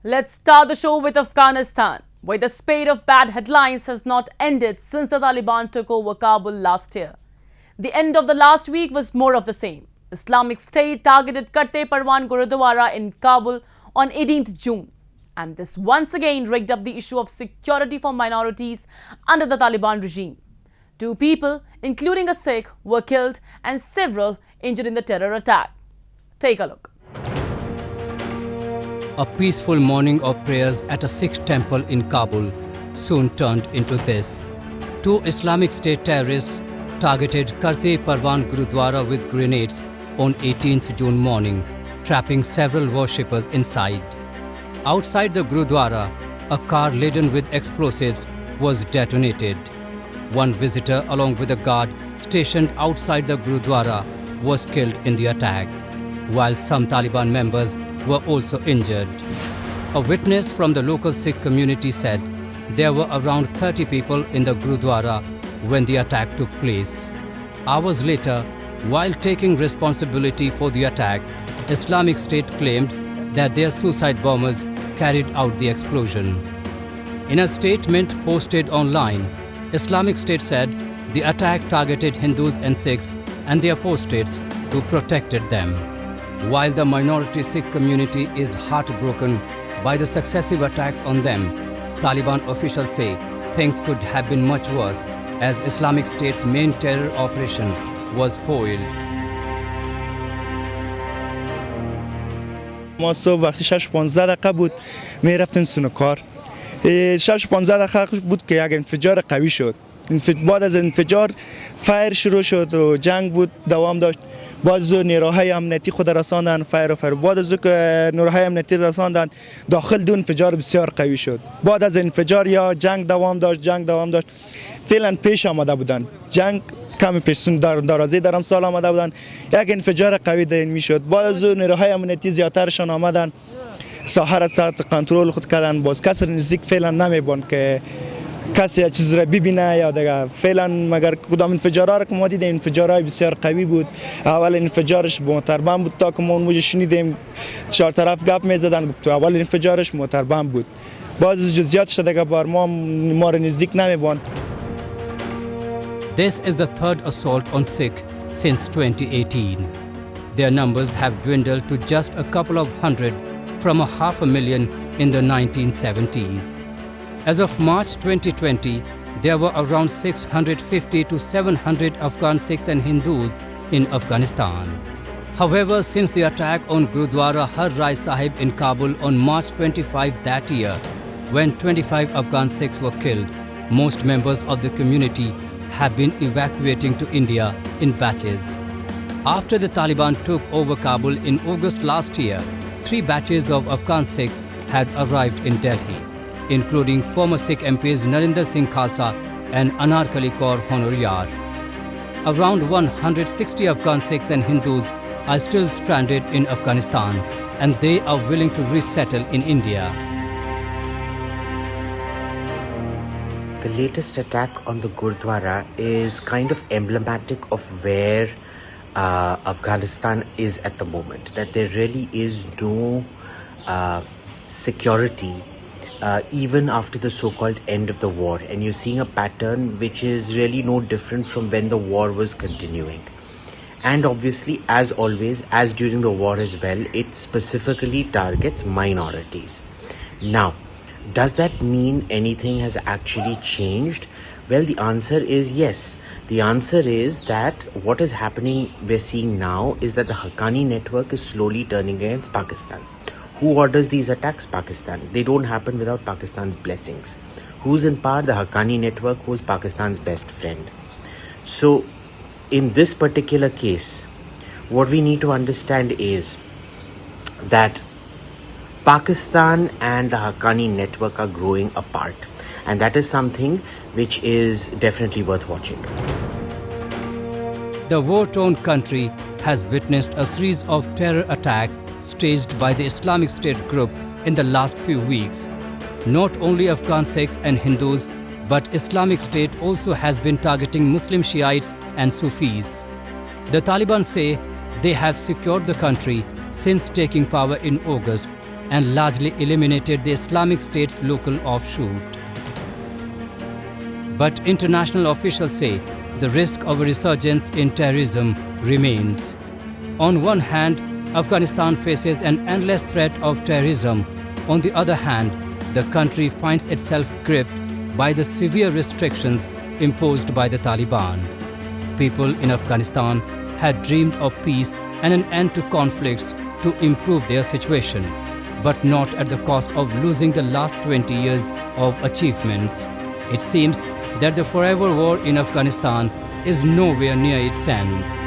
Let's start the show with Afghanistan, where the spate of bad headlines has not ended since the Taliban took over Kabul last year. The end of the last week was more of the same. Islamic State targeted Karte Parwan Gurdwara in Kabul on 18th June. And this once again rigged up the issue of security for minorities under the Taliban regime. 2 people, including a Sikh, were killed and several injured in the terror attack. Take a look. A peaceful morning of prayers at a Sikh temple in Kabul soon turned into this. 2 Islamic State terrorists targeted Karte Parwan Gurdwara with grenades on 18th June morning, trapping several worshippers inside. Outside the Gurdwara, a car laden with explosives was detonated. One visitor along with a guard stationed outside the Gurdwara was killed in the attack, while some Taliban members were also injured. A witness from the local Sikh community said there were around 30 people in the Gurdwara when the attack took place. Hours later, while taking responsibility for the attack, Islamic State claimed that their suicide bombers carried out the explosion. In a statement posted online, Islamic State said the attack targeted Hindus and Sikhs and their apostates who protected them. While the minority Sikh community is heartbroken by the successive attacks on them, Taliban officials say things could have been much worse as Islamic State's main terror operation was foiled. ما صبح وقتی 6:15 بود میرفتیم سنوکار 6:15 بود که یک انفجار قوی شد. بعد از انفجار فایر شروع شد و جنگ بود دوام داشت. باز نیروهای امنیتی خود رساندن فایر بعد از که نیروهای امنیتی رساندن داخل دو انفجار بسیار قوی شد. بعد از انفجار یا جنگ دوام داشت فعلا پیش آمده بودن. جنگ کمی پیشون درازی در امسال آمده بودن. یک انفجار قوی دین میشد. بعد از نیروهای امنیتی زیادترشان آمدن ساحه را تحت کنترل خود کردن. باز کسی نزدیک فعلا نمیبون که کسی چیز را ببینه یا دیگه فعلا مگر کدام انفجارها را که ما دیدیم انفجارهای بسیار قوی بود. اول انفجارش موتربم بود تا که ما اون شنیدیم 4 طرف گپ میزدن گفت اول انفجارش موتربم بود. باز جزئیاتش دیگه بار ما را نزدیک نمیبون. This is the third assault on Sikh since 2018. Their numbers have dwindled to just a couple of hundred from 500,000 in the 1970s. As of March 2020, there were around 650 to 700 Afghan Sikhs and Hindus in Afghanistan. However, since the attack on Gurdwara Har Rai Sahib in Kabul on March 25 that year, when 25 Afghan Sikhs were killed, most members of the community have been evacuating to India in batches. After the Taliban took over Kabul in August last year, 3 batches of Afghan Sikhs had arrived in Delhi, including former Sikh MPs Narinder Singh Khalsa and Anarkali Kaur Honoryar. Around 160 Afghan Sikhs and Hindus are still stranded in Afghanistan, and they are willing to resettle in India. The latest attack on the Gurdwara is kind of emblematic of where Afghanistan is at the moment, that there really is no security even after the so-called end of the war, and you're seeing a pattern which is really no different from when the war was continuing. And obviously, as always, as during the war as well, it specifically targets minorities. Now, does that mean anything has actually changed? Well, the answer is yes. The answer is that what is happening, we're seeing now, is that the Haqqani network is slowly turning against Pakistan. Who orders these attacks? Pakistan. They don't happen without Pakistan's blessings. Who's in power? The Haqqani network, who's Pakistan's best friend. So, in this particular case, what we need to understand is that Pakistan and the Haqqani network are growing apart, and that is something which is definitely worth watching. The war-torn country has witnessed a series of terror attacks staged by the Islamic State group in the last few weeks. Not only Afghan Sikhs and Hindus, but Islamic State also has been targeting Muslim Shiites and Sufis. The Taliban say they have secured the country since taking power in August, and largely eliminated the Islamic State's local offshoot. But international officials say the risk of a resurgence in terrorism remains. On one hand, Afghanistan faces an endless threat of terrorism. On the other hand, the country finds itself gripped by the severe restrictions imposed by the Taliban. People in Afghanistan had dreamed of peace and an end to conflicts to improve their situation, but not at the cost of losing the last 20 years of achievements. It seems that the forever war in Afghanistan is nowhere near its end.